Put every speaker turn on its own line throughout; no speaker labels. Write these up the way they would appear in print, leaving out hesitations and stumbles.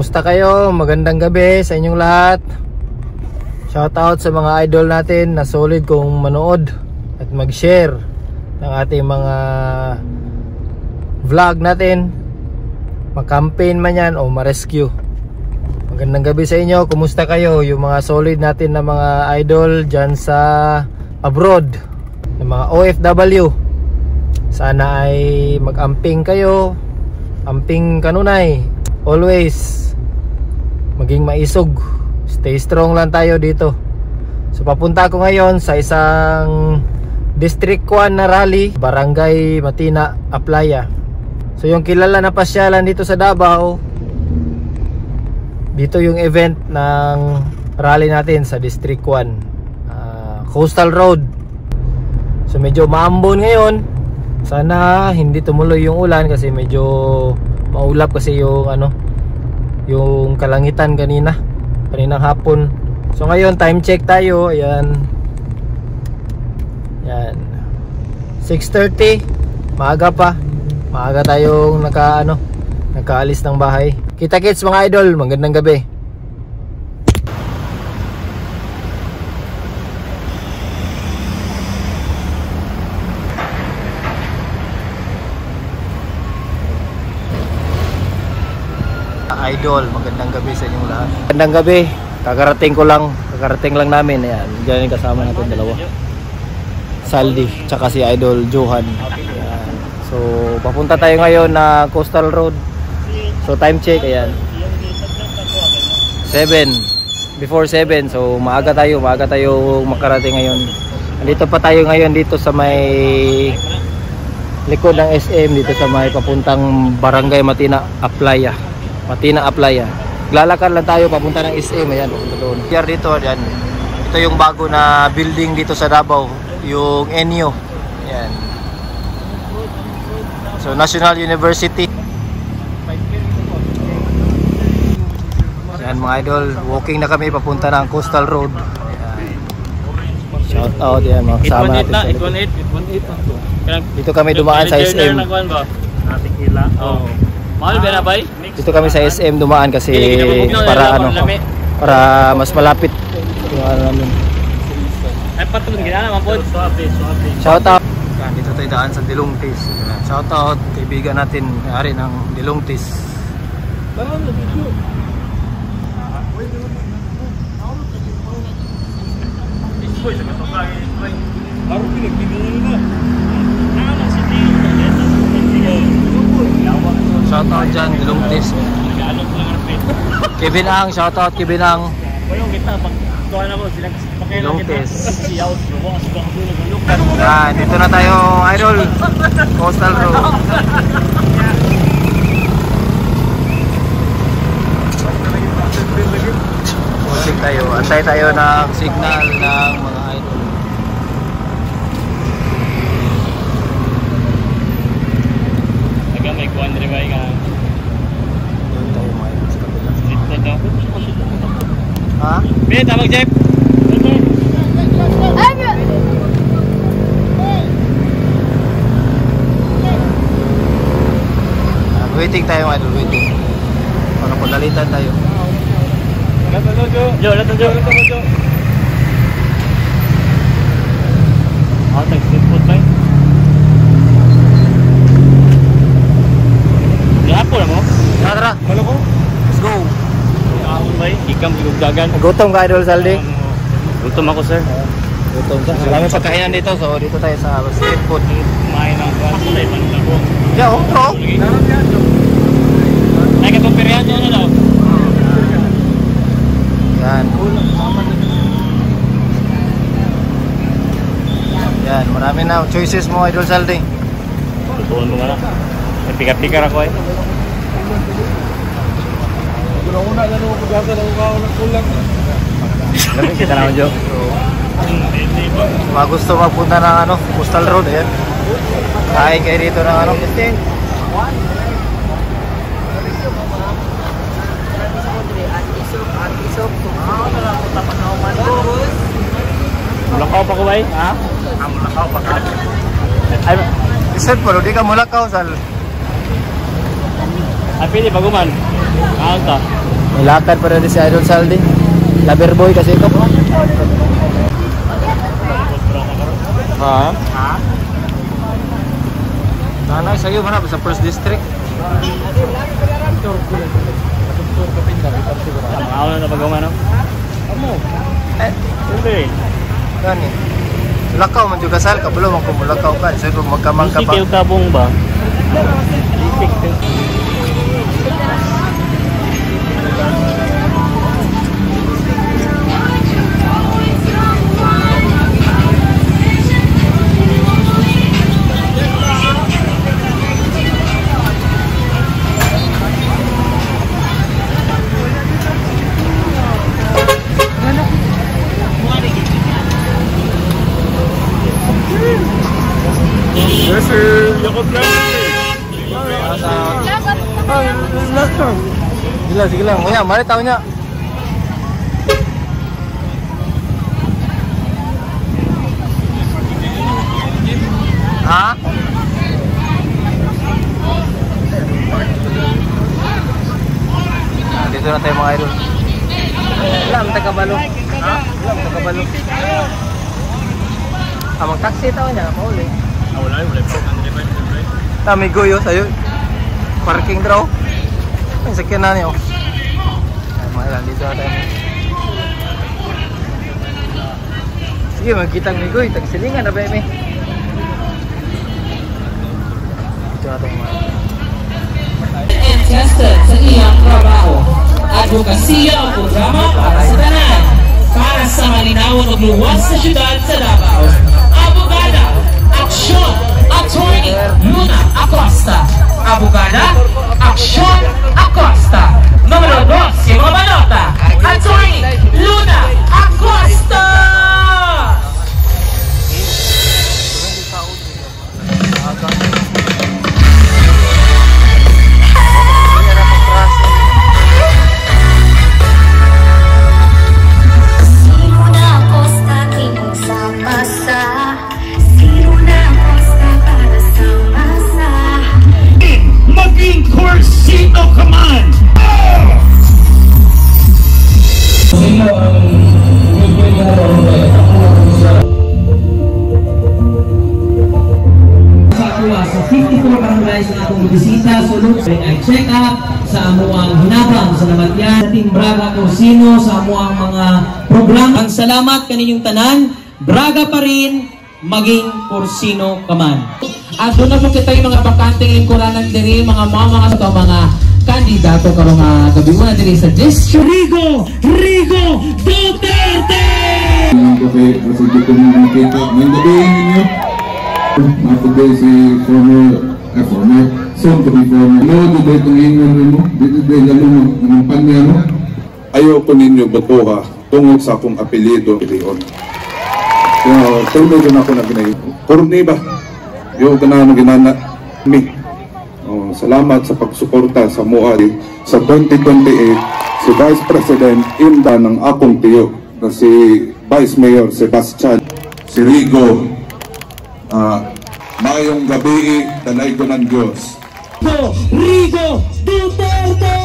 Kumusta kayo? Magandang gabi sa inyong lahat. Shoutout sa mga idol natin na solid kung manood at mag-share ng ating mga vlog natin, mag-campaign man yan o ma-rescue. Magandang gabi sa inyo. Kumusta kayo? Yung mga solid natin na mga idol dyan sa abroad, ng mga OFW, sana ay mag-amping kayo, amping kanunay. Always maging maisog, stay strong lang tayo dito. So papunta ako ngayon sa isang District 1 na rally, Barangay Matina, Aplaya. So yung kilala na pasyalan dito sa Davao, dito yung event ng rally natin sa District 1, Coastal Road. So medyo maambon ngayon. Sana hindi tumuloy yung ulan kasi medyo maulap kasi yung yung kalangitan kaninang hapon. So ngayon time check tayo. Ayan. Yan. 6:30. Maaga pa. Maaga tayong nakaalis ng bahay. Kita-kits mga idol, magandang gabi. Idol, magandang gabi sa inyong lahat. Magandang gabi. Kakarating lang namin. Ayan, diyan yung kasama natin dalawa. Saldi, tsaka si Idol Johan. Ayan. So, papunta tayo ngayon na Coastal Road. So, time check, ayan. 7. Before 7. So, maaga tayo makarating ngayon. Nandito pa tayo ngayon dito sa may likod ng SM, dito sa may papuntang Barangay Matina, Aplaya. Lalakad lang tayo papunta ng SM. Ayan, papunta doon. Here dito, ayan. Ito yung bago na building dito sa Davao, yung ENIO. Ayan. So National University. Ayan mga idol, walking na kami papunta ng Coastal Road. Ayan. Shout out yan mga kasama natin sa likod. Dito kami dumaan sa SM.
Mahal ba na bay?
Dito kami sa SM dumaan kasi para para mas malapit yung namin.
Ay patulong gina naman po.
Shout out. Dito tayo daan sa Dilungtis. Shout out kaibigan natin, may-ari ng Dilungtis. Shoutout dyan, Dilungtis. Kevin Ang, shoutout Kevin Ang. Dilungtis. Yan, dito na tayo idol. Coastal Road. Musik tayo, antay tayo ng signal ng mga idol.
May kuandre ba ka?
Doon tayo mga sa kabila.
Dito daw.
Ha?
Be, tawag Jeff.
Waiting tayo mga idol, waiting. Para pagalitan tayo.
Lato Jo. Tag-slip foot ba? Lapo na mo?
Tara.
Malo ko?
Let's go.
Ahon ba? Ikam sigugdagan.
Gutom ka idol Saldi?
Gutom ako sir.
Gutom ka. Maraming pagkainan dito, so dito tayo sa street food.
Kumain ng kuwan sa ibang labo.
Yeah, bro.
Ay katong perihan nyo na daw.
Yan. Yan, marami na choices mo idol Saldi.
Tutuon mo nga na. May pikar-pikar ako eh.
Una na nung pag-asa na ng kulang.
Lamig kita naman Jo. Mga gusto magpunta ng Coastal Road, ayan. Kain kayo dito ng
Mulakaw pa ko ba eh? Ha? Mulakaw pa ka.
Ay, isod pa, di ka mulakaw, Sal.
Ay, pili baguman. Kaon ta.
May lakad pa rin si Idol Saldi. Lover boy kasi ito. Ha? Nanay sa'yo man sa first district.
Ako na napagawa no? Hindi.
Gani. Lakaw man juga sal kabalo man ko mulakaw ka. Say kung magkamang ka pa.
Isik kabong ba? Isik.
Yes, sir. Yakot lang.
Sige lang. Kuya, mali tao niya. Ha? Dito na tayo mga idol. Alam, tagabalo. Ha? Alam, tagabalo. Mag-taxi tao niya, mauli.
Wala.
May goyo sa'yo. Parking draw. Ang sakyan na niyo. Mga ilan, dito na tayo. Sige, magkitang may goy. Tagsilingan na ba yun eh. Dito na tayo mga.
Tested sa iyang trabaho. Advokasya o programa para sa tanan. Para sa malinawan o luwas sa syudad sa Davao. Abogada, Aksyon, Attorney Luna Acosta. Abogada, Aksyon, Acosta. Numero 2, yung mga balota. Attorney Luna Acosta.
Maging Corsino Command!
Sa 54 barangays na akong bisita, sulod ay check up sa amuang hinabang sa namatyan sa Team Braga Corsino sa amuang mga programa. Ang salamat kaninyong tanan, Braga pa rin, maging Corsino ka man. At doon na po kita yung mga bakanteng lingkuranan diri, mga mga kandidato ka mga gabi mo na diri sa District. Rigo Duterte!
Ang kape, kasi dito mo nakita. May gabihin ninyo. Matuloy si former, soon to be former. No, dito itong ingon mo. Dito gano'n ng panya mo.
Ayaw ko ninyo batuha tungod sa akong apelido, Leon. Tulog na ako na ginayon. Kurni ba? Yung na ginana me. Salamat sa pagsuporta sa MUA sa 2028 si Vice President Inda ng akong tiyo na si Vice Mayor Sebastian si Rigo. Mayong gabi, tanay ko ng Diyos.
Rigo Duterte!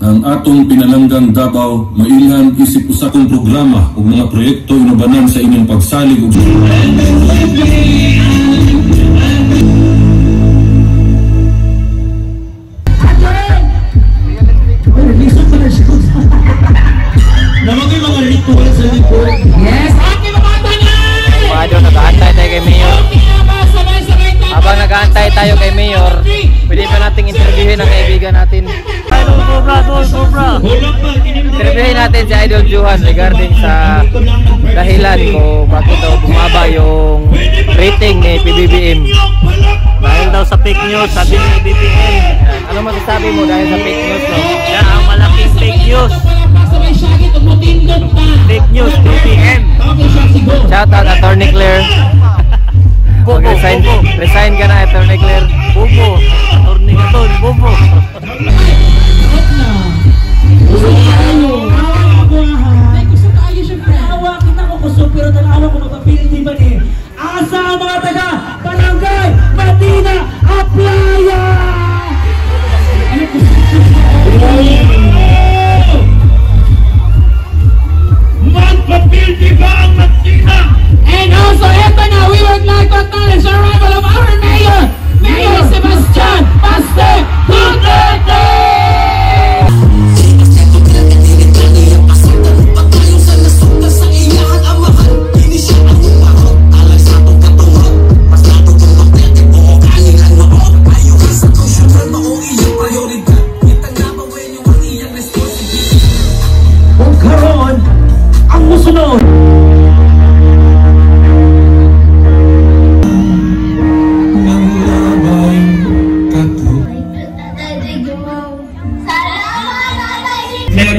Ang atong pinalanggang Davao, mailhan isip usa kong programa o mga proyekto inubanan sa inyong pagsalig ug
Namagay mga ritual sa likod.
Yes! Aking mga tanay!
Mga idol, nag-aantay tayo kay Mayor. Habang nag-aantay tayo kay Mayor, pwede pa nating interviewin ang kaibigan natin.
Sobra.
Interviewin natin si Idol Juhan regarding sa dahilan kung bakit daw bumaba yung rating ni PBBM.
Dahil daw sa fake news, sabi ni BBM.
Ano masasabi mo dahil sa fake news, no?
Yan ang malaking fake news. Fake news, BBM.
Shout out Attorney Claire. Resign ka na, Attorney Claire.
Bobo. Attorney ka doon, bobo.
Gusto tayo siyempre. Awa kita ko gusto pero tanawa ko magpapilit di ba ni? Asa ang mga taga Barangay Matina Aplaya!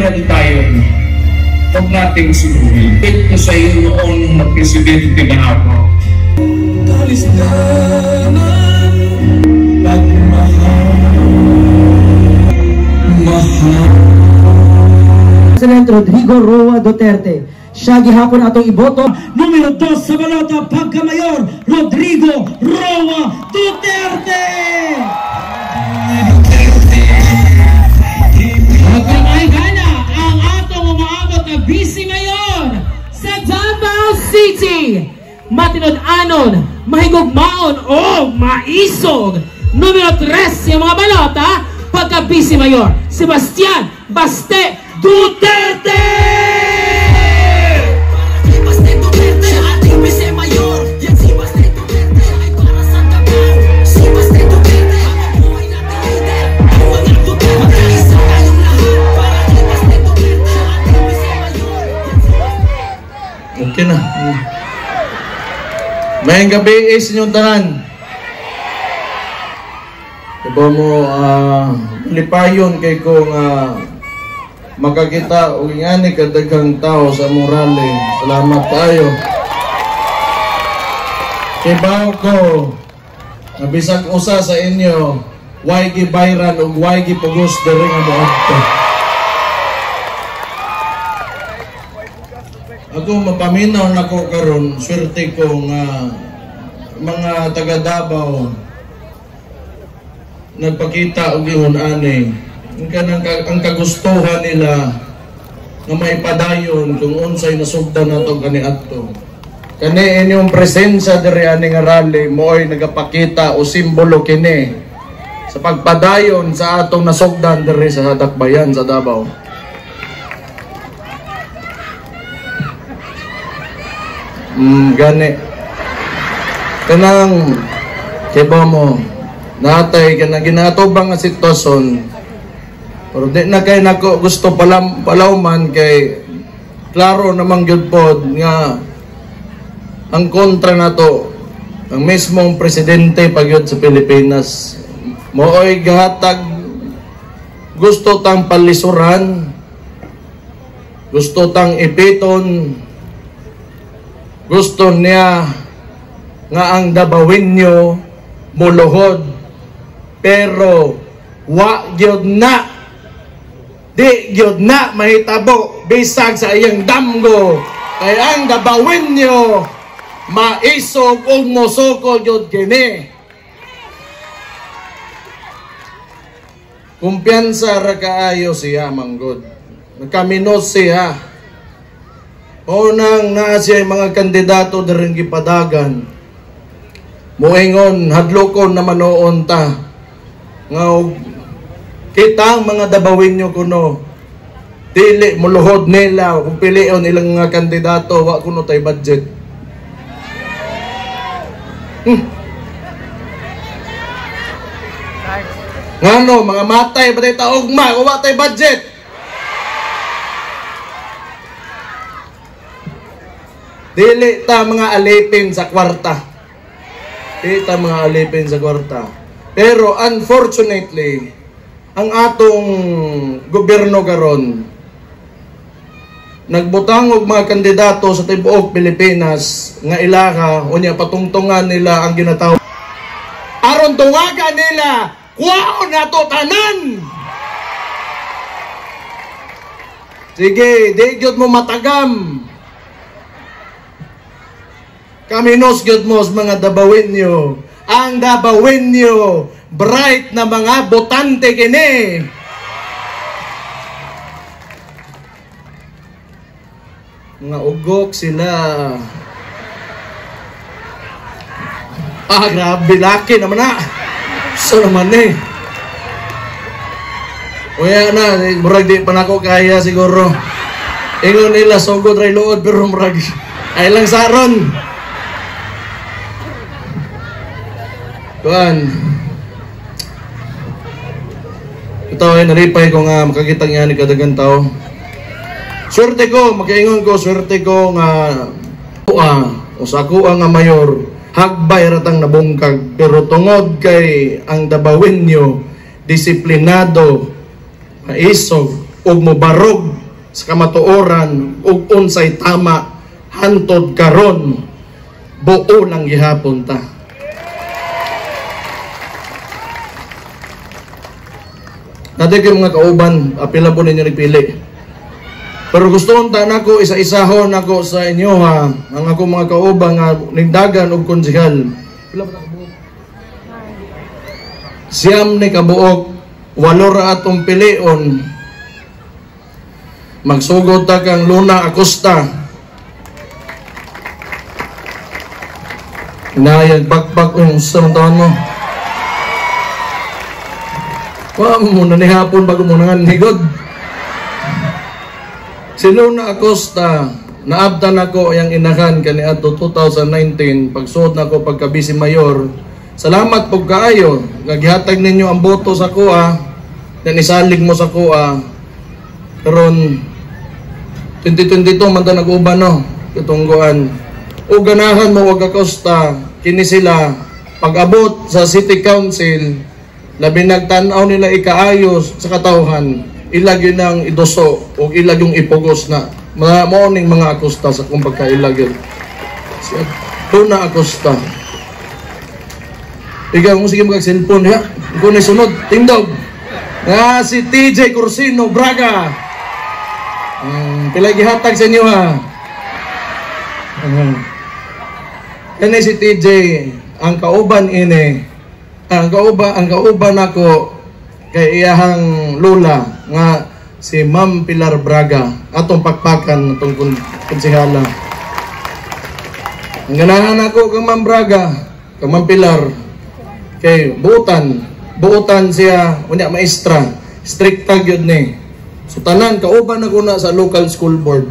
ready tayo. Huwag nating suluhin. Ito sa iyo noon na Presidente ba ako? Talistanan, pagmahal, mahal.
President Rodrigo Roa Duterte. Siya gihapon atong iboto.
Numero 2 sa balota, pagkamayor, Rodrigo Roa Duterte!
Magkamay gana ang atong umaabot na Vice Mayor sa Davao City. Matinud-anon, mahigugmaon o maisog. Numero 3 yung mga balota, pagka Vice Mayor, Sebastian Baste Duterte!
Okay na. Mayang gabi is inyong tanan. Diba mo, lipayon kay kung makakita o ingani kadagang tao sa Morale. Salamat tayo. Kibaw ko, nabisag usa sa inyo, why gibayran o why gipugos diri nga moadto. Ako mapaminaw na ko karon, swerte ko nga mga taga Davao nagpakita og ingon ani ang kagustuhan nila nga maipadayon kung unsay nasugdan nato kaniadto. Kani inyong presensya diri ani nga rally mo'y nagapakita o simbolo kini sa pagpadayon sa atong nasugdan diri sa Dakbayan sa Davao. Gani kanang kiba mo natay kanang ginatubang nga sitwasyon, pero di na kay nako gusto palawman kay klaro namang gyud pod nga ang kontra nato ang mismong presidente pagyud sa Pilipinas mooy gahatag gusto tang palisuran, gusto tang ipiton, gusto niya nga ang Davaoenyo muluhod, pero wa gyud na, di gyud na mahitabo bisag sa iyang damgo kay ang Davaoenyo maisog ug mosoko gyud kini. Kumpiyansa ra kaayo siya manggod, nagkaminos siya. Unang naa siya mga kandidato daring gipadagan. Muingon hadlokon na manoon ta. Nga kita ang mga Davaoenyo kuno. Dili muluhod nila kung pilion ilang mga kandidato wa kuno tay budget. Ngano mga matay batay taugma wa tay budget. Dili ta mga alipin sa kwarta. Dili ta mga alipin sa kwarta. Pero unfortunately, ang atong gobyerno karon nagbutang og mga kandidato sa tibuok Pilipinas nga ilaha unya patungtungan nila ang ginatawag. Aron tuwagan nila, kuwaon nato tanan. Sige, di gyud mo matagam. Kaminos gyud mo mga Davaoenyo. Ang Davaoenyo, bright na mga botante kini. Mga ugok sila. Grabe laki naman na. So naman eh. Uya na, murag di pa na ako kaya siguro. Ingon nila, sugod ray luod, pero murag ay lang saron. Kuan. Ito ay naripay ko nga makakita nga ni kadagang tao. Swerte ko, makaingon ko, swerte ko nga o sa kuha nga mayor, hagbay ratang nabungkag. Pero tungod kay ang Davaoenyo, disiplinado, maisog, ug mobarog sa kamatuoran ug unsay tama hantod karon buo lang gihapon ta. Natin kayo mga kauban, apila po ninyo nagpili. Pero gusto kong nako isa-isahon ako sa inyo ha, ang ako mga kauban nga nigdagan og konsehal. Siyam ni kabuok, 8 ra atong pilion. Magsugod ta kang Luna Acosta. Inayag bakbak yung isang taon mo. Wala mo na ni hapon bago mo nangan higod. Si Luna Acosta, naabtan ako yung inahan kaniadto 2019, pagsuod na ako pagka-Vice Mayor. Salamat po kaayo, naghihatag ninyo ang boto sa kuha, na nisalig mo sa kuha. Karon 2022 man ta nag-uban no, katungguan. O ganahan mo wag Acosta, kini sila pag-abot sa City Council, labi nagtanaw nila ikaayos sa katawhan, ilag yun ang idoso o ilag yung ipugos na maoning mga Acosta sa kung pagkailag yun. Luna Acosta. Ikaw mo sige mag-cellphone ya. Kung sunod, tindog. Nga si TJ Corsino Braga. Pilay gihatag sa inyo ha. Kani si TJ ang kauban ini. Ang kauban ako kay iyahang lola nga si Ma'am Pilar Braga atong pakpakan atong konsehala. Ang ganahan ako kang Ma'am Braga, kang Ma'am Pilar kay buutan siya unya maestra, stricta gyud ni. So tanan kauban ako na sa local school board.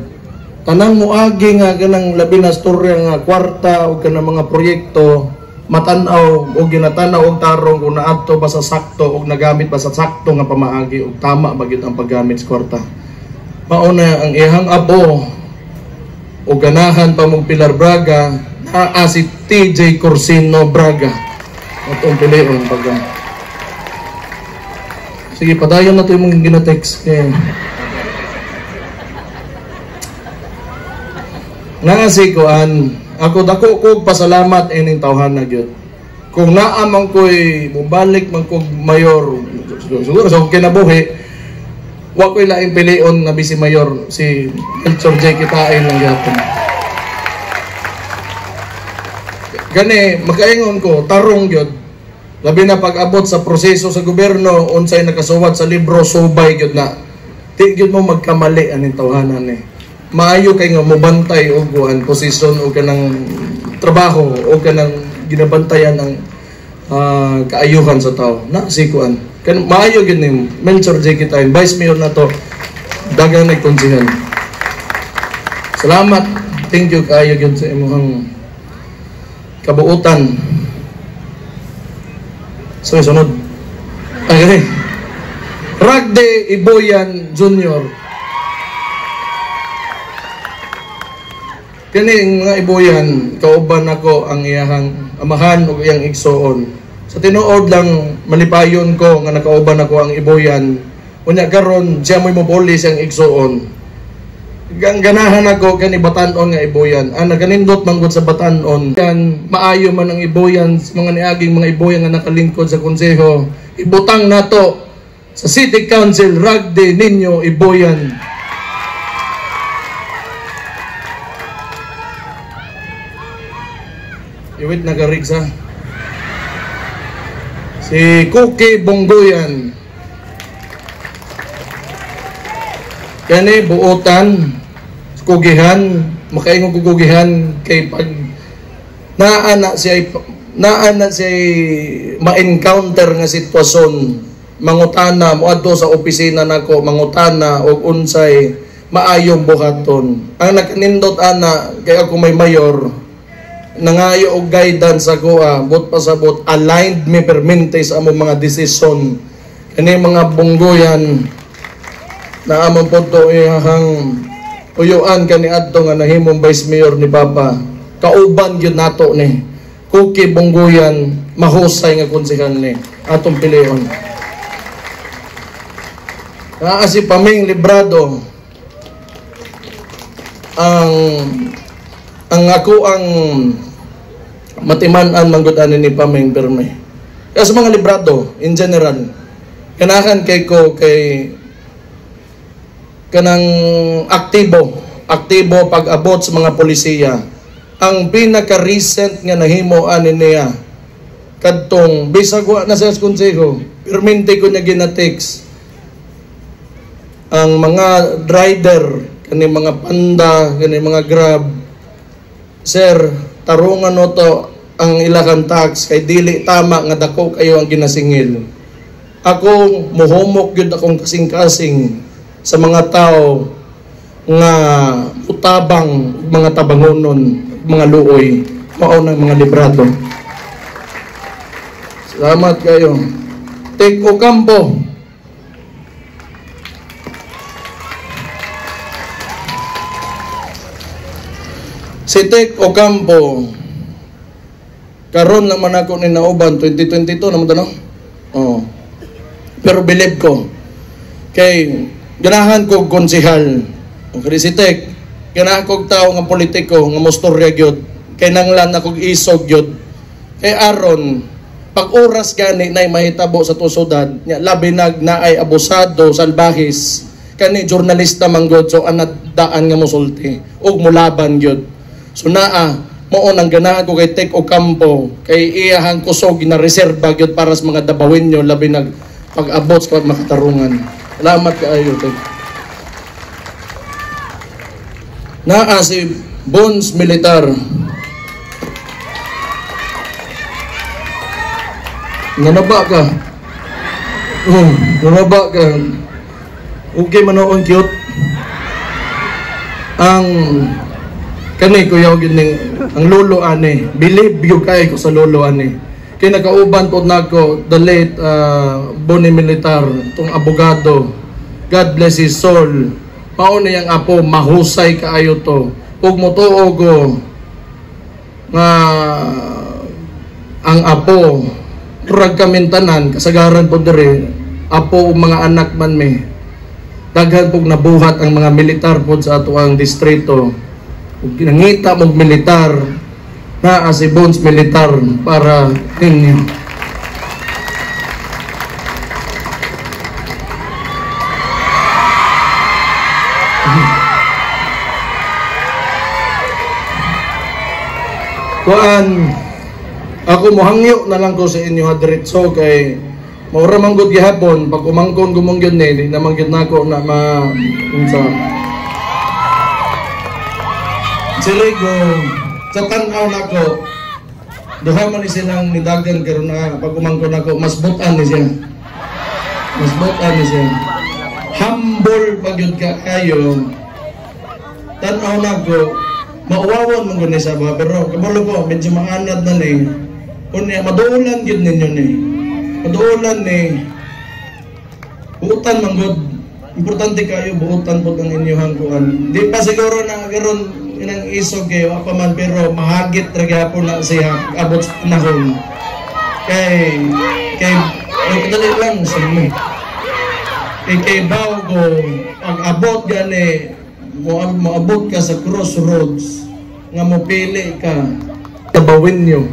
Tanan moagi nga kanang labi na storya nga kwarta o kanang mga proyekto matanaw o ginatanaw og tarong kung naadto ba sa sakto o nagamit ba sa sakto nga pamaagi o tama ba gyud ang paggamit sa kwarta. Mauna ang ihang abo o ganahan pa mong Pilar Braga naa si TJ Corsino Braga atong pilion pagka. Sige, padayon na ito yung mga ginatext. Nangasi koan, ako dako kog pasalamat ining tawhan na gyud. Kung naamang ko'y mubalik man kog mayor, siguro sa kinabuhi, wa ko'y laing pilion na Vice Mayor si Melchor J. Kitain lang gyapon. Gani, makaingon ko, tarong gyud. Labi na pag-abot sa proseso sa gobyerno, unsay nakasuwat sa libro, subay gyud na. Di gyud mo magkamali aning tawhanan ni. Maayo kay nga mobantay og kuan posisyon o kanang trabaho o kanang ginabantayan ang kaayuhan sa tao. Na si kuan. Kan maayo gyud ni Melchor J. Kitain, Vice Mayor na to. Dagang nagkonsehan. Salamat. Thank you kaayo gyud sa imong kabuutan. So, sunod. Okay. Ragde Iboyan Jr. Kani mga Iboyan, kauban ako ang iyahang amahan o iyang igsoon. Sa tinuod lang, malipayon ko nga nakauban ako ang Iboyan. Unya karon siya mo'y mabuli siyang igsoon. Ganahan ako kani Batanon nga Iboyan. Ang naganindot manggod sa Batanon. Yan, maayo man ang Iboyan, mga niaging mga Iboyan nga nakalingkod sa konseho. Ibutang nato sa City Council, Ragde Niño Iboyan. Iwit nagarigsa. Si Cookie Bonggoyan. Kani buotan, kugihan, makaingon kugihan kay pag naana siya ma-encounter nga sitwasyon, mangutana moadto sa opisina nako, mangutana og unsay maayong buhaton. Ang nakanindot ana kay ako may mayor, nangayo og guidance ako bot pasabot aligned me permente sa among mga desisyon. Kani mga Bonggoyan na among punto ihang uyuan kaniadto nga nahimong Vice Mayor ni Papa. Kauban gyud nato ni Cookie Bonggoyan, mahusay nga konsehal ni atong pilion. Si Paming Librado ang ako ang matiman-an manggudanin ni Paming Perme. Kaya sa mga librado in general, kanahan kay ko kay kanang aktibo pag-abot sa mga polisiya. Ang pinaka-recent nga nahimo ani niya kadtong bisag wa na sa konseho, permente ko niya ginatext ang mga rider kani mga panda, kani mga grab, sir, tarungan no to ang ilakan tax kay dili tama nga dako kayo ang ginasingil. Ako muhumok gyud akong kasing-kasing sa mga tao nga utabang mga tabangonon, mga luoy, mao ng mga librado. Salamat kayo. Tek Ocampo. Si Tek Ocampo, karon naman ako ni nauban 2022 naman to, no? Oh. Pero believe ko kay ganahan ko konsehal. Okay, si Tek, ganahan ko tao nga politiko nga mostorya gyud kay nanglan ako isog gyud. Kay aron pag oras gani nay mahitabo sa tusodad, nya labi naay abusado, salbahis, kani jurnalista manggod so anadaan nga mosulti ug mulaban gyud. So mao nang ganahan ko kay Tek Ocampo kay iyahang kusog na reserba gyud para sa mga Dabawenyo labi nag pag-abot sa makatarungan. Salamat kaayo, Tek. Si Bones Militar. Nanaba ka. Nanaba ka. Okay manoon cute. Ang kani kuya gining ang lolo ani. Believe you kay ko sa lolo ani. Kay nakauban pod nako the late Boni Militar, tong abogado. God bless his soul. Mao na yang apo mahusay kaayo to. Ug motuog nga ang apo turag kamintanan kasagaran po diri apo ug mga anak man me daghan pog nabuhat ang mga militar pod sa ato ang distrito ug ginangita mong militar na si Bones Militar para ninyo. Kuan ako mohangyo na lang ko sa inyo diretso kay maura man gud gihapon pag umangkon gumong gyud ni naman gyud nako na unsa sila ko sa tanaw nako duha man ni silang nidagan karon na pag umangkon nako mas butan ni siya humble pag gyud ka kayo tanaw nako mauwawan mong gani sa ba pero kabalo ko medyo maanad na ni unya maduulan gyud ninyo ni maduulan ni buutan man gud importante kayo buutan pud ang inyong kuan di pa siguro na karon inang isog kayo apa man pero mahagit ra gyapon na siya abot panahon kay kadali lang sa mo kay bago pag abot gani moabot ka sa crossroads nga mopili ka Dabawenyo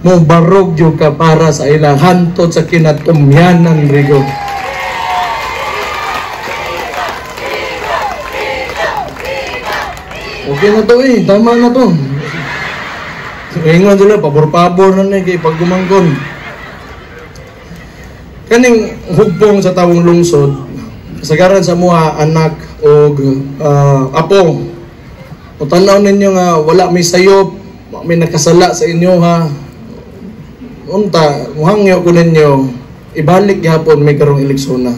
mo barog yung ka para sa ilang hantod sa kinatumyanan rigo okay na to tama na to ingon sila pabor-pabor na na kay paggumangkon kaning hugpong sa tawong lungsod kasagaran sa mga anak o apo o tanaw ninyo nga wala may sayop may nakasala sa inyo ha unta muhangyo ko ninyo ibalik gihapon may karong eleksyon na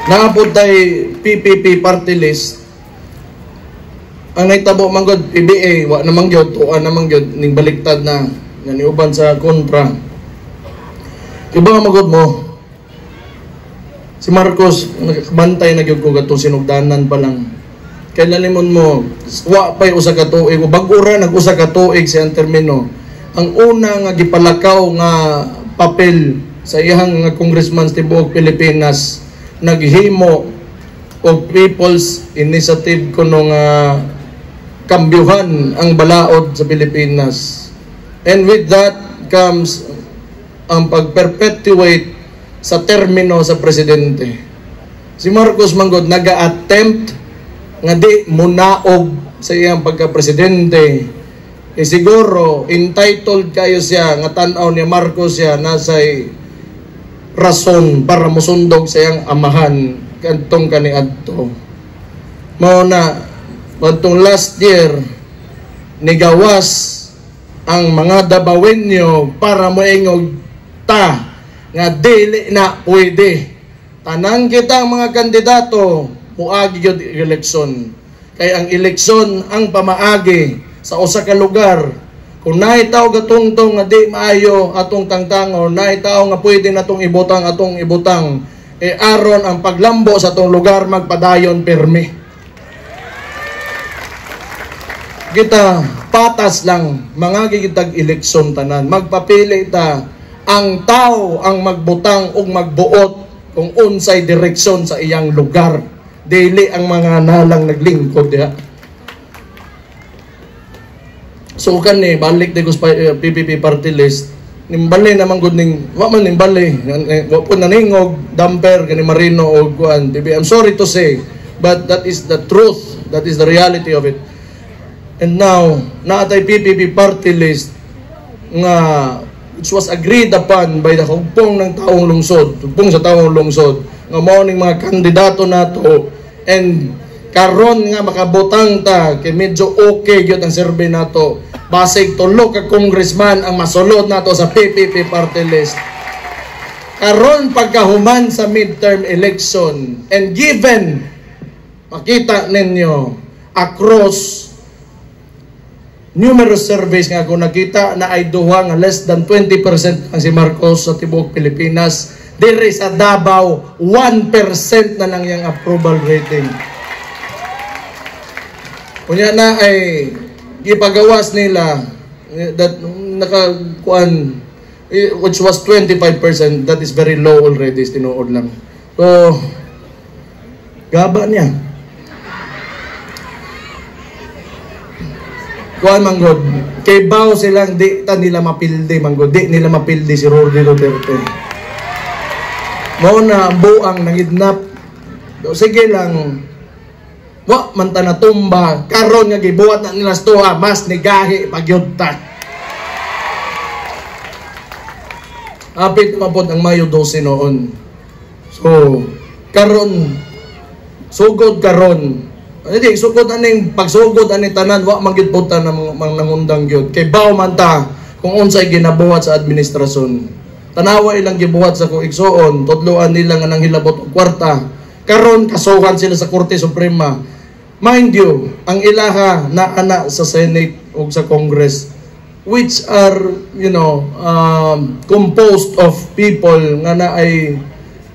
naapod tay PPP party list ang naitabo manggod PBA wa namang gyud tuan namang gyud ning baliktad na niuban sa kontra. Iba nga magod mo, si Marcos, nakabantay na gyud ko gatong sinugdanan pa lang. Kaya nalimon mo, wa pa'y usa ka tuig, o bag-ura nag-usa ka tuig siyang termino. Ang una nga gipalakaw nga papel sa iyang congressman sa tibuok Pilipinas naghimo og People's Initiative kuno nga kambyuhan ang balaod sa Pilipinas. And with that comes ang pag-perpetuate sa termino sa presidente. Si Marcos manggod naga-attempt nga di munaog sa iyang pagka-presidente. Siguro entitled kayo siya nga tan-aw ni Marcos siya nasay rason para musundog sa iyang amahan kadtong kaniadto. Mao na kadtong last year nigawas ang mga Dabawenyo para moingog ta nga dili na pwede. Tanan kita ang mga kandidato muagi gyud eleksyon. Kay ang eleksyon ang pamaagi sa usa ka lugar. Kung naitaw gatungtong nga di maayo atong tangtangon, naitaw nga pwede natong ibutang atong ibutang, aron ang paglambo sa atong lugar magpadayon permi. Kita patas lang mga gigitag eleksyon tanan. Magpapili ta ang tao ang magbutang ug magbuot kung unsay direksyon sa iyang lugar. Dili ang mga nalang naglingkod diha. So kani balik di ko PPP party list nimbali naman gud ning wa man nimbali wa po naningog damper kani Marino og kuan PPP. I'm sorry to say but that is the truth, that is the reality of it. And now naatay PPP party list nga which was agreed upon by the hugpong ng taong lungsod, hugpong sa taong lungsod nga mao ning mga kandidato nato. And karon nga makabutang ta kay medyo okay gyud ang survey nato. Basig tulo ka congressman ang masulod nato sa PPP party list. Karon pagkahuman sa midterm election and given makita ninyo across numerous surveys nga kung nakita na ay duha nga less than 20% ang si Marcos sa tibuok Pilipinas, diri sa Davao 1% na lang yung approval rating. Kunya na ay ipagawas nila that nakakuan which was 25%, that is very low already, tinuod lang. So gaba niya. Kuan manggod kay baw silang di ta nila mapildi manggod, di nila mapildi si Rodrigo Duterte. Mao na buang nangidnap. Sige lang. Wa man ta natumba karon nga gibuhat na nila stoa mas nigahi pagyud ta. Apit mapod ang Mayo 12 noon. So karon sugod karon. Hindi sugod aning pagsugod ani tanan wa man gyud puta nang nangundang gyud. Kay baw man ta kung unsay ginabuhat sa administrasyon. Tanawa ilang gibuhat sa kuigsoon, tudloan nila nga nang hilabot og kwarta. Karon kasuhan sila sa Korte Suprema. Mind you, ang ilaha na ana sa Senate o sa Congress which are, you know, composed of people nga na ay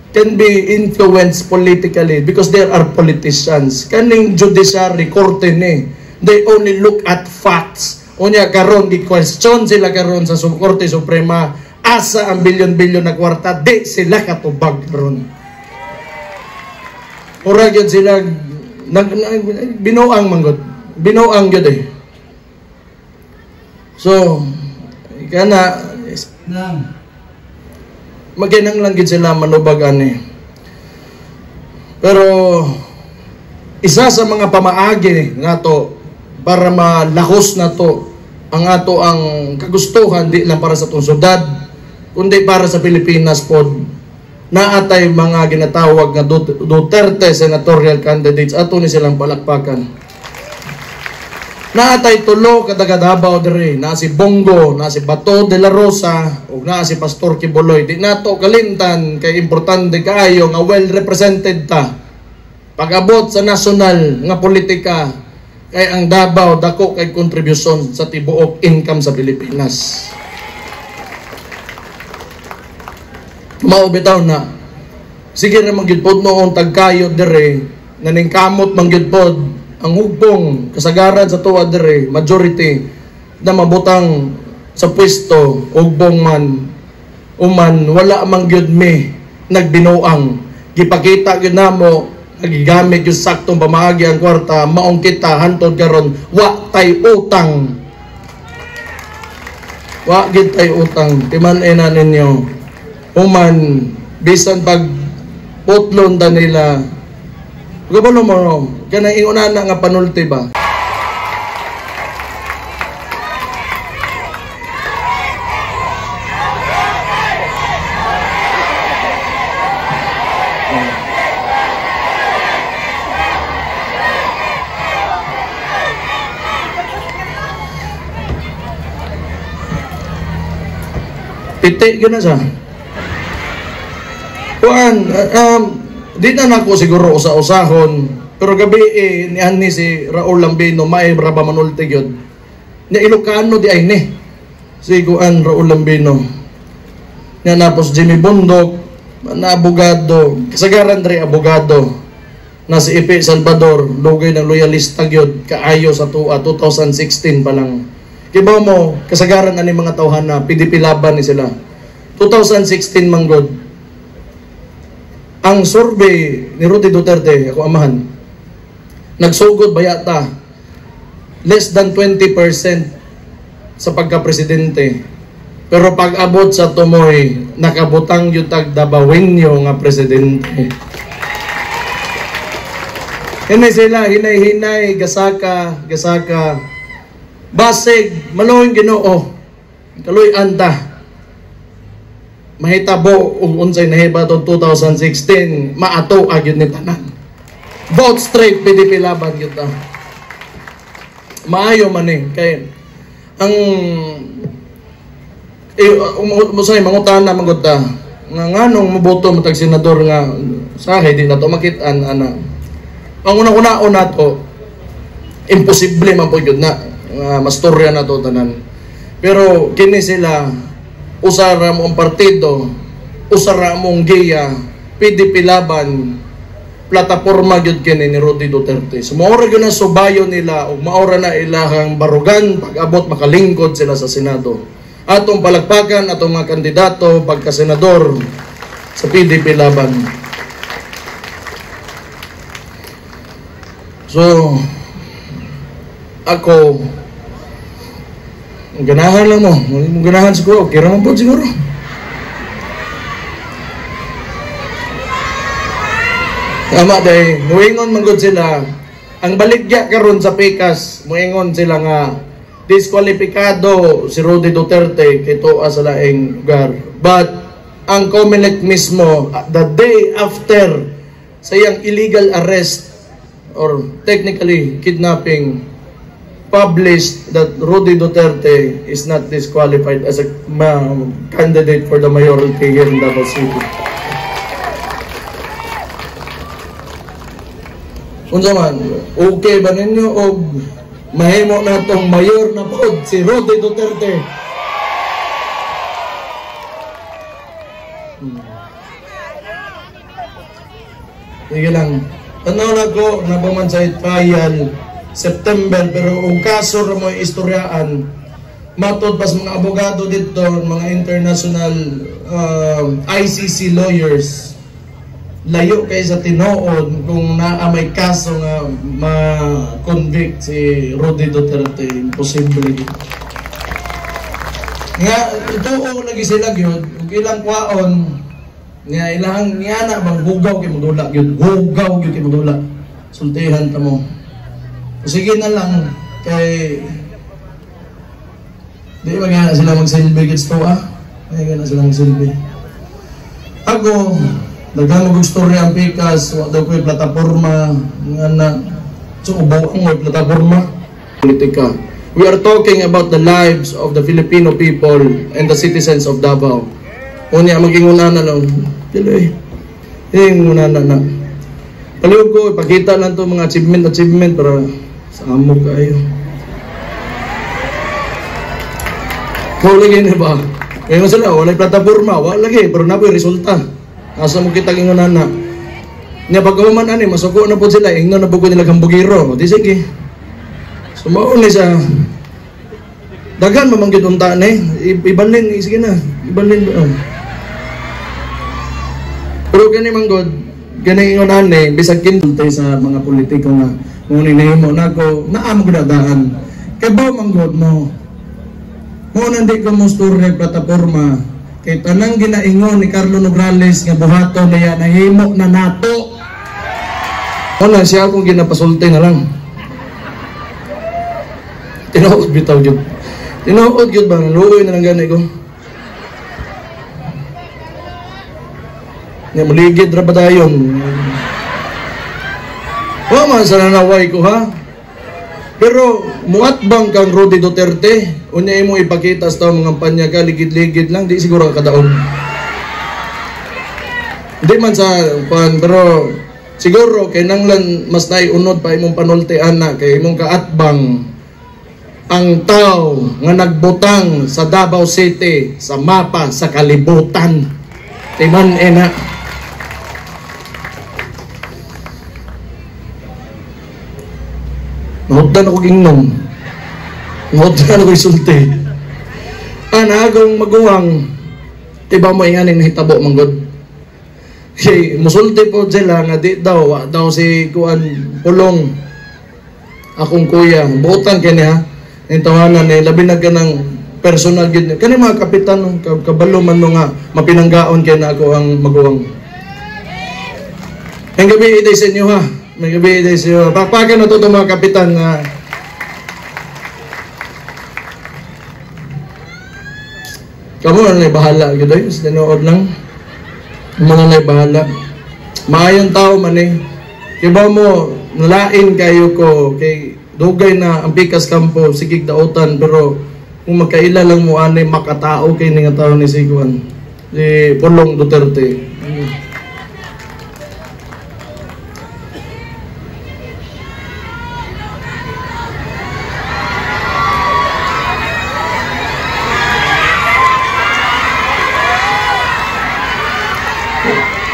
can be influenced politically because there are politicians. Kaning judiciary, korte ni, they only look at facts. Unya karon gi-question sila karon sa Korte Suprema asa ang bilyon-bilyon na kwarta, di sila katubag karon. Ura gyud sila binuang manggod. Binuang gyud eh. So, kana maginang lang gid sila manubag ani. Pero isa sa mga pamaagi nato para malahos nato ang ato ang kagustuhan di lang para sa atong syudad kundi para sa Pilipinas pod. Naatay mga ginatawag nga Duterte senatorial candidates ato ni silang palakpakan. Naatay tulo kadagadabaw diri, na si Bongo, na si Bato de la Rosa ug na si Pastor Kibuloy. Di nato kalimtan kay importante kaayo nga well represented ta pag-abot sa national nga politika kay ang Davao dako kay kontribusyon sa tibuok income sa Pilipinas. Mao bitaw na sige ra mangyud pod noon tagkayo dire naningkamot mangyud pod ang hugpong kasagaran sa tuwa dire majority na mabutang sa pwesto hugbong man uman wala mang gyud mi nagbinuang. Gipakita gyud namo nagigamit yung saktong pamaagi ang kwarta, maong kita hantod karon wa tay utang. Wa gid tay utang. Timan-ina ninyo. Uman bisan pag putlon ta nila. Gabalo mo kanang inguna na nga panulti ba? Piti yun na siya. Di na nako siguro usa-usahon, pero gabi niyan ni si Raul Lambino may braba manulti yun. Ni Ilocano di ay ni si Kuan Raul Lambino. Niya napos Jimmy Bundok na abogado, kasagaran dre abogado na si Ipe Salvador, lugay ng loyalista gyud kaayo sa 2016 pa lang. Kibaw mo, kasagaran ani mga tawhan na PDP laban ni sila. 2016 manggod. Ang survey ni Rudy Duterte, ako amahan, nagsugod bayata less than 20% sa pagka-presidente. Pero pag abot sa tumoy, nakabutang yutag Dabawenyo nga presidente. Hinay sila, hinay-hinay, gasaka. Basig, maluhing Ginoo, kaluy anta. Mahitabo ug unsay nahiba tong 2016, maato agyud ni tanan. Vote straight PDP laban gyud ta. Maayo man kay ang musay mangutana magud ta nga nganong moboto matag senador nga sahay di nato makit-an ana. Ang una to imposible man pud gyud na. Mastorya na to tanan. Pero kini sila usara mo ang partido, usara mong giya, PDP laban, plataporma gyud kini ni Rudy Duterte. So maora gyud na subayo nila ug maora na ilahang barugan pag abot makalingkod sila sa Senado. Atong palagpakan atong mga kandidato pagka senador sa PDP laban. So ako ganahan lang mo. Ganahan siguro. Kira mo po siguro. Tama dahil. Muingon manggod sila. Ang baligya karon sa Pikas, muingon sila nga diskwalipikado si Rudy Duterte kito sa laing lugar. But ang COMELEC mismo, the day after sa iyang illegal arrest or technically kidnapping, published that Rudy Duterte is not disqualified as a candidate for the majority here in Davao City. Unsa man, okay ba ninyo o mahimo na itong mayor na pod si Rudy Duterte? Sige lang. Tanaw na ko, nabaman sa trial September, pero kung kaso na mo istoryaan, matod pas mga abogado dito, mga international ICC lawyers, layo kay sa tinuod kung naa may kaso nga ma-convict si Rudy Duterte. Imposible. Nga, ito lagi sila yun, kung ilang kwaon, nga ilang nga na bang hugaw kay modula yun, hugaw yun kay modula. Sultihan ta mo. Sige na lang kay di ba nga sila magsilbi gets to ay nga na sila magsilbi. Ako daghang mag istorya ang Pikas, wa daw ko'y plataporma nga na so ubaw ang plataporma politika. We are talking about the lives of the Filipino people and the citizens of Davao. Unya mag-inguna na lang dili inguna na paliw ko ipakita lang to mga achievement para sa amo kayo. Kau lagi na ba? Ngayon sila, wala plataforma, wala lagi, pero napoy resulta. Asa mo kita ingon na. Nya pagkaman ani, masuko na po sila, ingnon na po nila kambugiro. Di sige. Sumaon ni sa daghan mamanggit unta ni, ibalin, sige na, ibalin doon. Pero gani man god, gani ingon ani bisag kinultay sa mga politiko nga kung ninahimo nako naamo gudadaan. Kay ba man god mo nandi ko mo story plataporma kay tanang ginaingon ni Carlo Nograles nga buhaton niya nahimo na nato. Wala siya akong ginapasulti na lang. Tinuod bitaw gyud. Tinuod gyud bang luoy na lang gani ko. Nga maligid ra ba dayon? Wa man sa nanaway ko ha. Pero muatbang kang Rodi Duterte, unya imo ipakita sa mga kampanya ka ligid-ligid lang di siguro kadaog. Hindi man sa pero siguro kay nanglan mas naiunod pa imong panultian na kay imong kaatbang ang tao nga nagbutang sa Davao City sa mapa sa kalibutan. Timan ena. Mahutdan ako gingnom. Mahutdan ako isulti. Anagong maguwang tiba mo inganing nahitabo manggod. Kay musulti po sila nga di daw si kuan pulong akong kuya buotan kani ha ning tawanan ni labi na kanang personal gid kani mga kapitan kabalo man mo nga mapinanggaon kay na ako ang maguwang. Ang gabi ide sa inyo ha. May gabi ide sa inyo. Pakpakan na to mga kapitan nga kamu na bahala gid ay sa tinuod lang. Mga na'y bahala. Maayong tao man eh. Kiba mo, nalain kayo ko, kay dugay na ang pikas kampo, sigig daotan, pero kung magkaila lang mo, anay makatao kay nga tao ni Siguan. Si Pulong Duterte.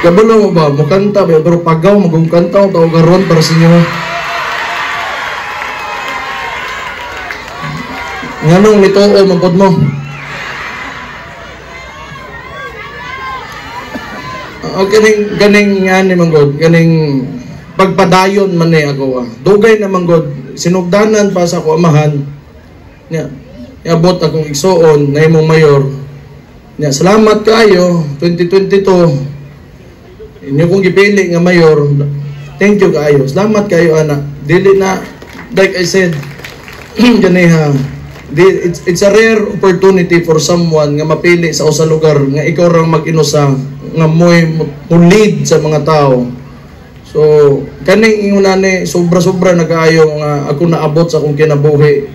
Kabalo mo ba? Mukanta ba? Pero pagaw, magungkanta o tao garon para sa inyo. Nganong nito o mapod mo? Ganing yan ni Manggod. Ganing pagpadayon man ni ako. Dugay na Manggod. Sinugdanan pa sa ako amahan. Iabot akong igsoon na imong mayor. Salamat kayo. 2022. Inyo kong gipili nga mayor, thank you kayo. Salamat kayo anak. Dili na, like I said, ganiha, it's a rare opportunity for someone nga mapili sa usa lugar nga ikaw rang mag-inusa nga mo'y lead sa mga tao. So, kaning ingunani sobra-sobra na kaayo nga ako naabot sa akong kinabuhi.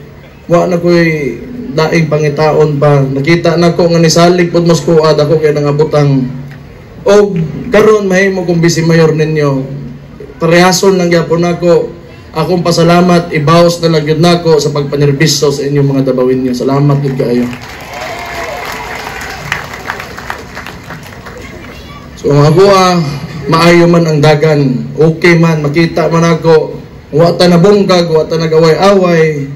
Wa na ko'y daing pangitaon pa. Nakita na ko nga nisalig pod mas kuad ako kay nangabutang o karon mahimo kong bisi mayor ninyo. Parehason lang gyapon nako. Akong pasalamat ibaos na lang gyud nako sa pagpanerbiso sa inyong mga dabawin niyo. Salamat gid kaayo. So ako maayo man ang dagan. Okay man makita man ako. Wa ta nabungkag, wa ta nagaway-away.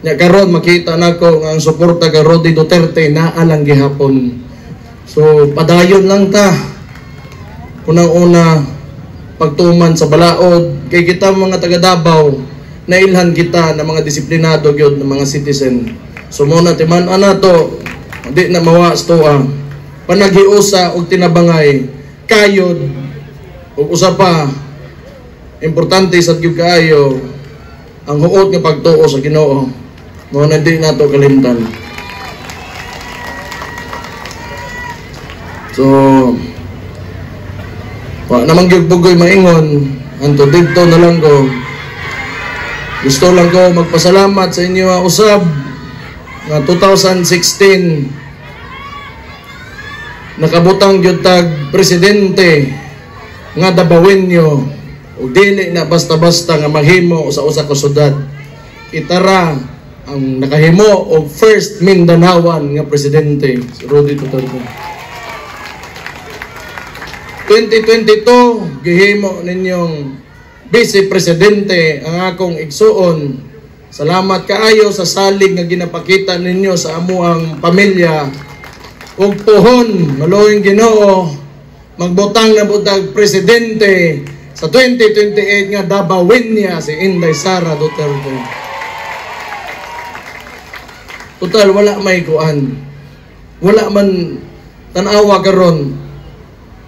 Nya karon makita nako nga ang suporta kay Rodi Duterte naa lang gihapon. So padayon lang ta. Unang-una, pagtuman sa balaod, kay kita mga taga Davao, nailhan kita ng mga disiplinado gyud ng mga citizen. So muna timan-an nato, di na mawas to panaghiusa og tinabangay, kayod, ug usa pa, importante sa gyud kaayo, ang huot nga pagtuo sa Ginoo. Muna di nato kalimtan. So, namang gyud maingon anto dito na lang ko. Gusto lang ko magpasalamat sa inyo usab nga 2016 nakabutang gyud tag presidente nga dabawin nyo ug dili na basta-basta nga mahimo sa usa ka syudad. Itara ang nakahimo og first Mindanaoan nga presidente si Rodi Duterte. 2022, gihimo ninyong Vice Presidente ang akong igsuon. Salamat kaayo sa salig nga ginapakita ninyo sa amuang pamilya. Ug pohon, maluoyng Ginoo, magbutang na butang presidente sa 2028 nga dabawin niya si Inday Sara Duterte. Total, wala may kuan. Wala man tanawa karon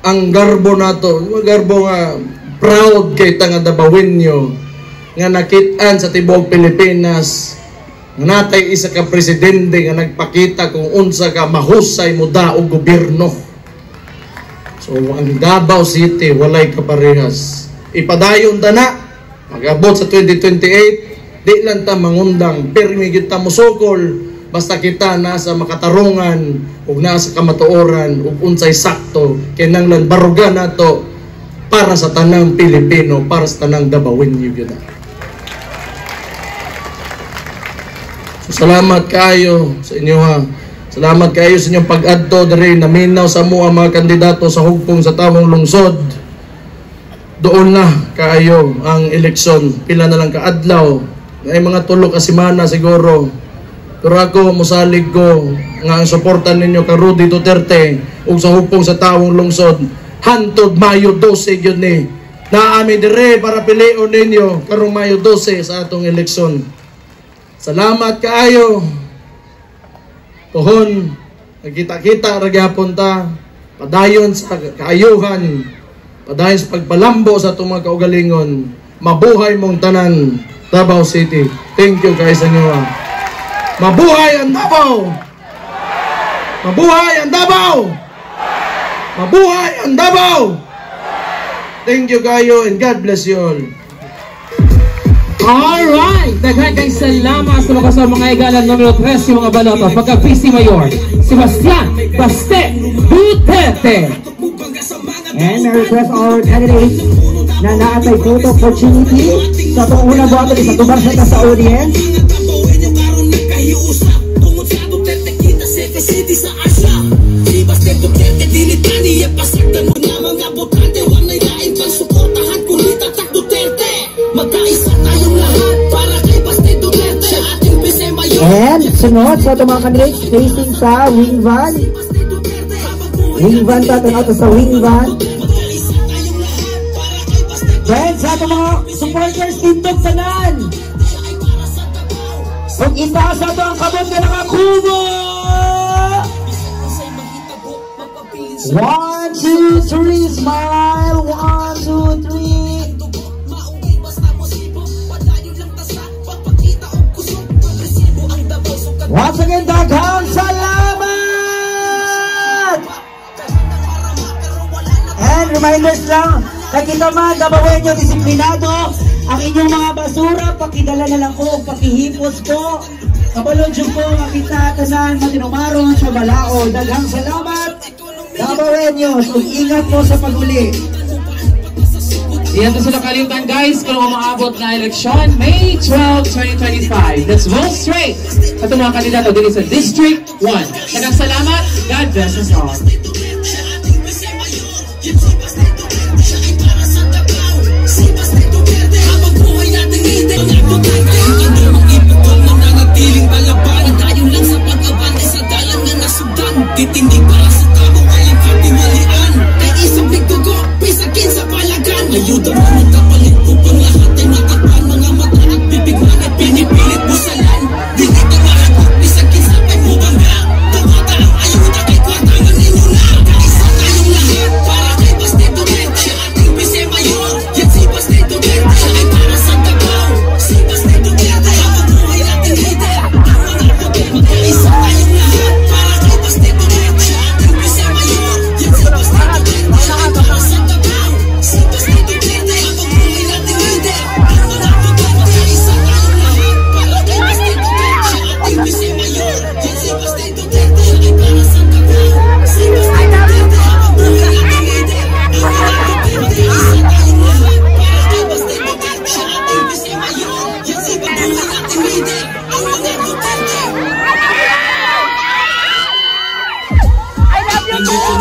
ang garbo nato. Garbo nga proud kay tanga dabawin nyo nga nakitaan sa tibuok Pilipinas nga natay isa ka presidente nga nagpakita kung unsa ka mahusay mo daog gobyerno. So ang Davao City walay kaparehas. Ipadayon ta na mag-abot sa 2028 di lang ta mangundang pirmi kita musukol basta kita nasa makatarungan ug nasa kamatuoran ug unsay sakto kinahanglan barugan nato para sa tanang Pilipino, para sa tanang Davaoenyo gyud. So, salamat kayo sa inyo ha. Salamat kayo sa inyong pag-adto diri naminaw sa mo ang mga kandidato sa hugpong sa tamong lungsod. Doon na kayo ang eleksyon. Pila na lang kaadlaw. Ay mga 3 ka semana siguro. Pero ako musalig ko nga ang suportan ninyo kay Rudy Duterte ug sa hugpong sa tamong lungsod hantod Mayo 12 gyud ni. Naami dire para pilion ninyo karong Mayo 12 sa atong eleksyon. Salamat kaayo. Pohon, nagkita-kita ra gyapon ta. Padayon sa kaayuhan, padayon sa pagpalambo sa atong mga kaugalingon. Mabuhay mong tanan, Davao City. Thank you guys sa inyo. Mabuhay ang Davao! Mabuhay ang Davao! Mabuhay ang Davao! Thank you kayo and God bless you all.
Alright! Daghan kay salamat sa mga kasama mga igalan numero 3 yung mga balota pagka-PC Mayor Sebastian Baste Duterte.
And I request our candidates na naatay photo opportunity sa itong unang boto sa tubar sa audience. And sunod sa itong mga candidates facing sa wing van. Wing van ta, tanaw sa wing van. Friends, sa itong mga supporters tindog tanan. Kung itaas sa ito ang kabot na nakakubo. 1, 2, 3, smile. 1, 2, 3. Once again, daghang salamat! And reminders lang, kakita man, Davaoenyo, disiplinado. Ang inyong mga basura, pakidala na lang ko, pakihipos ko. Kabalod yung ko, makita tanan, matinumaron sa balao. Daghang salamat, Davaoenyo. So, ingat po sa paghuli.
Iyan to sila kalimutan guys kung umaabot na eleksyon May 12, 2025. Let's vote straight sa itong mga kandidato dito sa District 1. Salamat. God bless us all.
Titindig para sa tao walang katimalian. Kay isang bigdugo, pisakin sa palagan. Ayuda mo magkapalit upang lahat ay matakpan. Mga mata at bibig man ay pinipilit busalan. Di kita mahagod, pisakin sa pay mo bangga. Tumata ang ayuda kay kwartangan ninyo na. Kaisa tayong lahat para kay Baste Duterte. Siya ating Vice Mayor, yan si Baste Duterte. Siya ay para sa Davao, si Baste Duterte. Habang buhay nating leader, ang mga poder. Magkaisa tayong lahat para kay Baste Duterte. Siya ating Vice Mayor, yan si Baste Duterte. Siya ay para sa Davao, si Baste Duterte. Habang buhay nating leader, ang mga poder. Magkaisa tayong lahat para kay Baste Duterte. Siya ating Vice Mayor, yan si Baste Duterte. Siya ay para sa Davao, si Baste Duterte. Habang buhay nating leader, ang mga poder. Magkaisa tayong lahat para kay Baste Duterte. Siya ating Vice Mayor, yan si Baste Duterte. Leader, ang mga Duterte.
I love you too!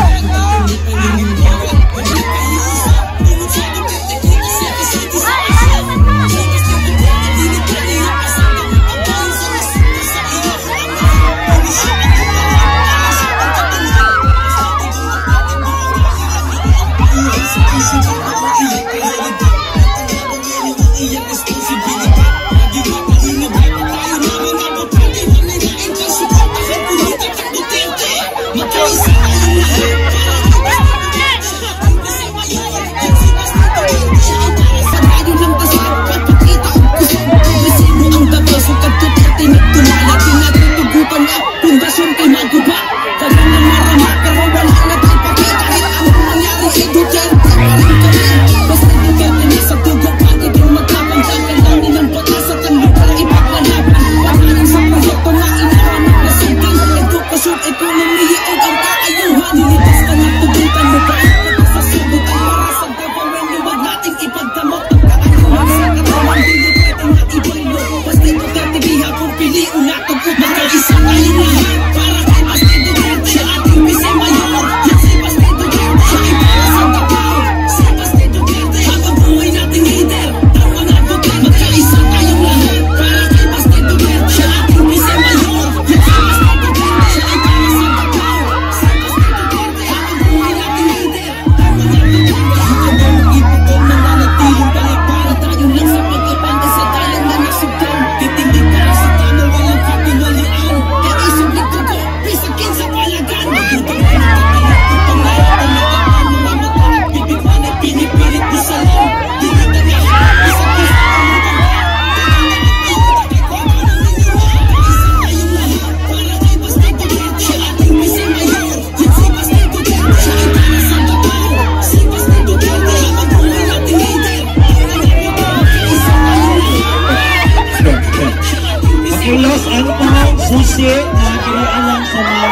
susi na kirian lang sa mga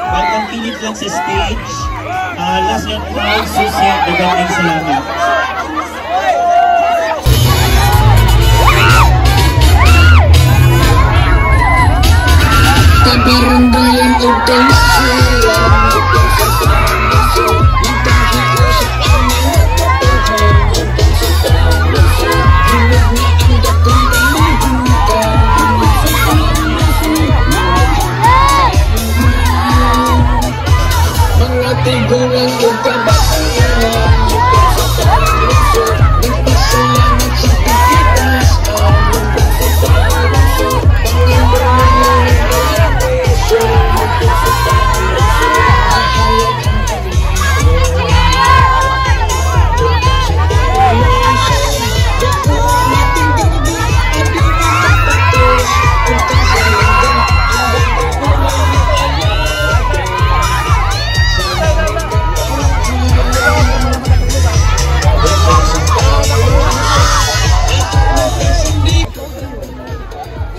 bagong pilit lang sa stage. Last and final susi, dagang salamat.
Kabaranggayan o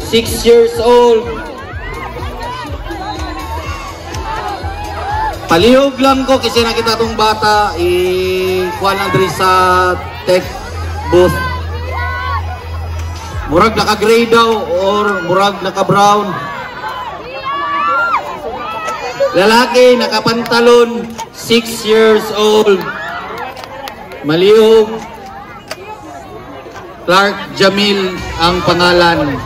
Six years old. Palihog lang ko kasi nakita tong bata kuha lang diri sa tech booth. Murag naka-gray daw or murag naka-brown. Lalaki nakapantalon, 6 years old. Malihog. Clark Jamil ang pangalan.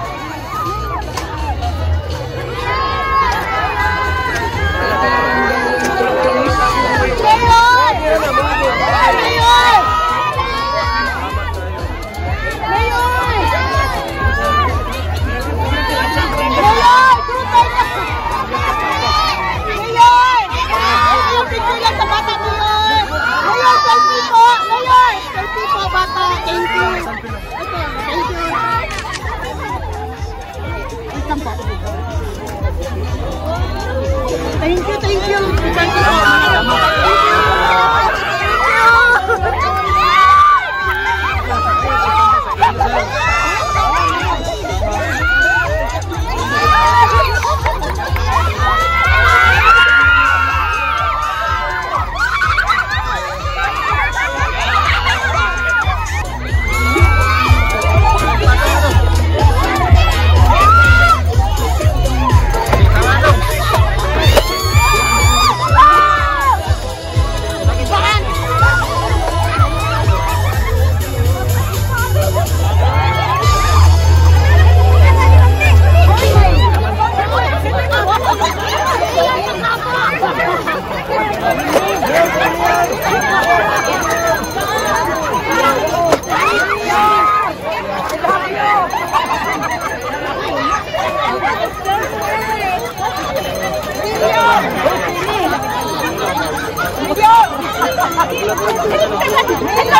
Thank you, thank you.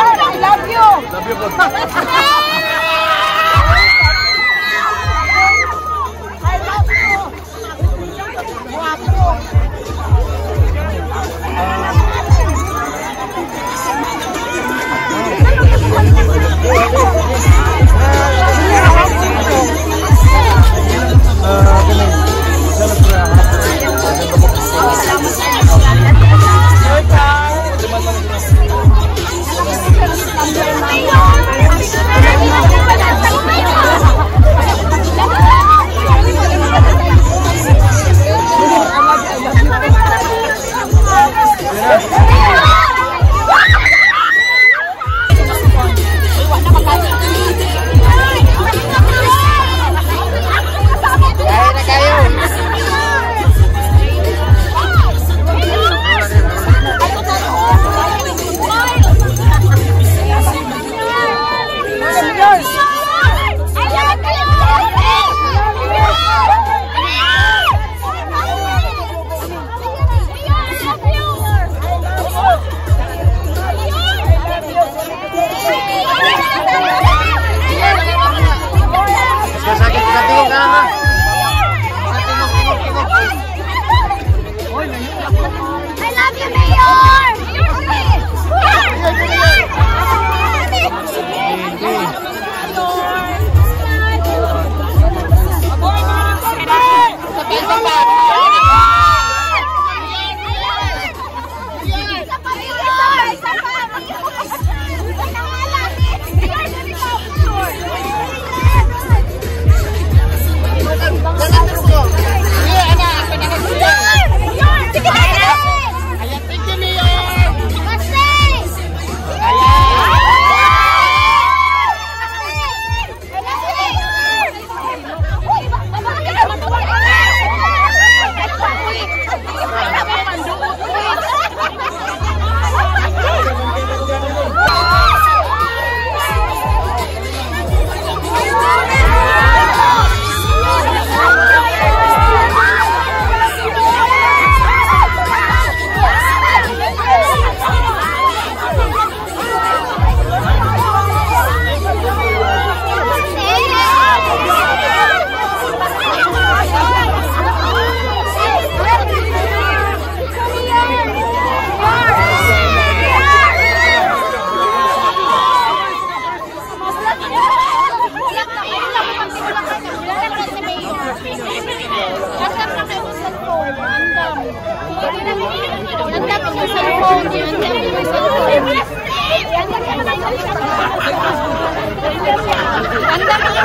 I love you.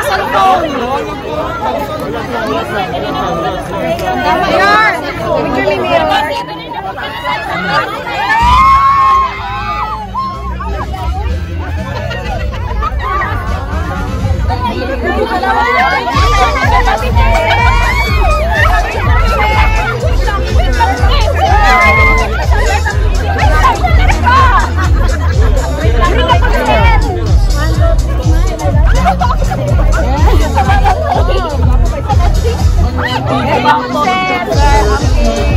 cellphone. Tama yan. Picture ni Mirror.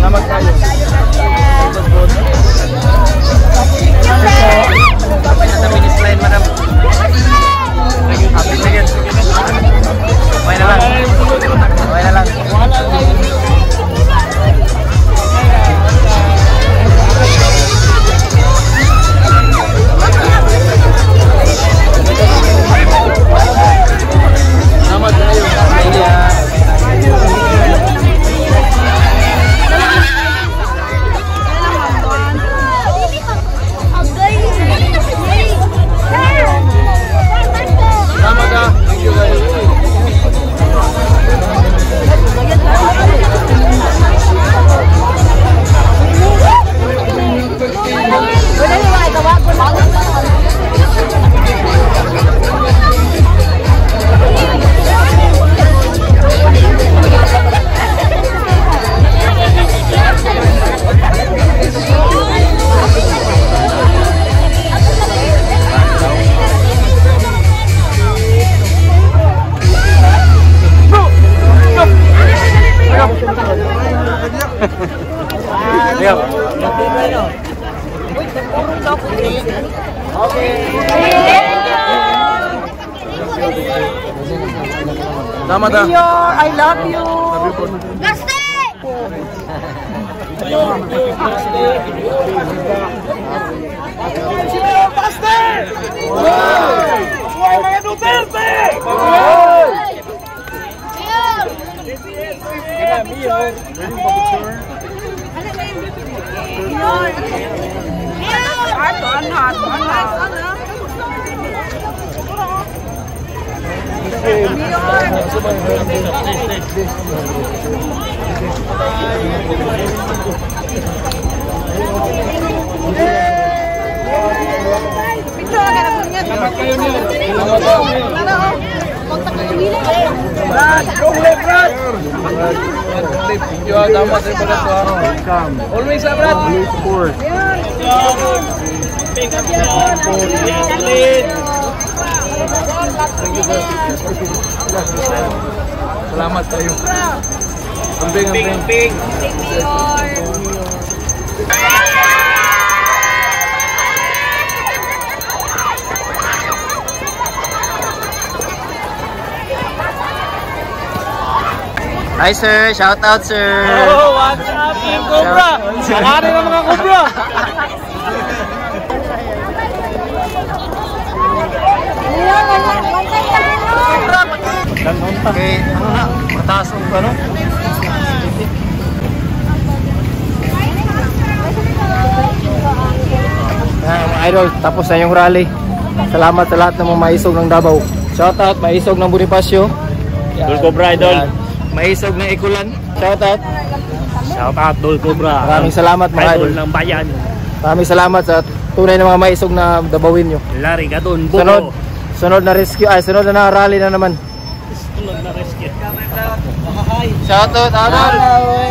Selamat kayo. Dapat na finish line, madam. Happy second. Okay na lang. Okay na lang. Selamat kayo. Selamat
I love you. Gaste!
Always abrat. Selamat kayo. Ambing. Hi sir, shout out sir.
Oh, what's up, Team Cobra? Sakari ng mga Cobra.
Okay, ano na? Mataas ang ano? Mga idol, tapos na yung rally. Salamat sa lahat ng mga maisog ng Davao. Shout out, maisog ng Bonifacio.
Dol Cobra idol.
Maisog ng Ikulan. Shout out.
Shout out Dol Cobra.
Maraming salamat mga idol.
Idol ng bayan.
Maraming salamat sa tunay na mga maisog na Davawin nyo.
Lari ka doon, buko.
Sunod na rescue, sunod na rally na naman.
Sunod na rescue.
Shout out, Adol.